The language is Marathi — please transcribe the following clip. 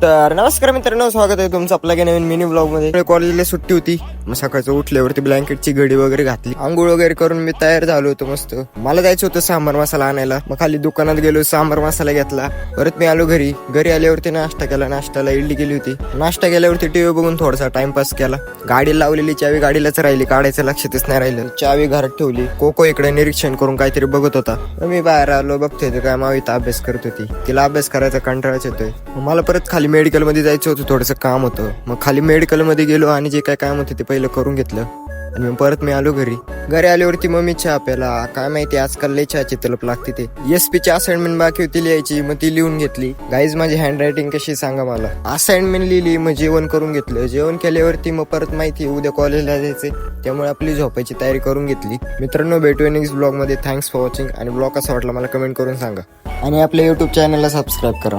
तर नमस्कार मित्रांनो, स्वागत आहे तुमचं आपल्या नवीन मिनी ब्लॉग मध्ये. कॉलेजला सुट्टी होती, मग सकाळचं उठल्यावरती ब्लँकेटची घडी वगैरे घातली, आंघोळ वगैरे करून मी तयार झालो होतो. मस्त मला जायचं होतं सांबार मसाला आणायला. मग खाली दुकानात गेलो, सांबार मसाला घेतला. परत मी आलो घरी. आल्यावरती नाश्ता केला. नाश्त्याला इडली केली होती. नाश्ता केल्यावरती टीव्ही बघून थोडासा टाइमपास केला. गाडी लावलेली चावी गाडीलाच राहिली, काढायचं लक्षातच नाही राहिलं. चावी घरात ठेवली. कोको इकडे निरीक्षण करून काहीतरी बघत होता. मी बाहेर आलो, बघतोय काय मावित अभ्यास करत होती. तिला अभ्यास करायचा कंटाळाच येतोय. मला परत खाली मेडिकल मध्ये जायचं होतं, थोडंसं काम होतं. मग खाली मेडिकल मध्ये गेलो आणि जे काय काम होतं ते पहिलं करून घेतलं आणि मग परत मी आलो घरी आल्यावरती मम्मी चहा प्याला. काय माहिती आजकाल लय चहाची तलप लागते. ते एसपी ची असाइनमेंट बाकी होती लिहायची, मग ती लिहून घेतली. गाईज माझी हँड रायटिंग कशी सांगा मला. असाइनमेंट लिहिली, मग जेवण करून घेतलं. जेवण केल्यावरती मग परत माहिती उद्या कॉलेजला जायचंय, त्यामुळे आपली झोपायची तयारी करून घेतली. मित्रांनो, भेटूया नेक्स्ट ब्लॉग मध्ये. Thanks for watching. आणि ब्लॉग कसा वाटला मला कमेंट करून सांगा आणि आपल्या युट्यूब चॅनलला सबस्क्राईब करा.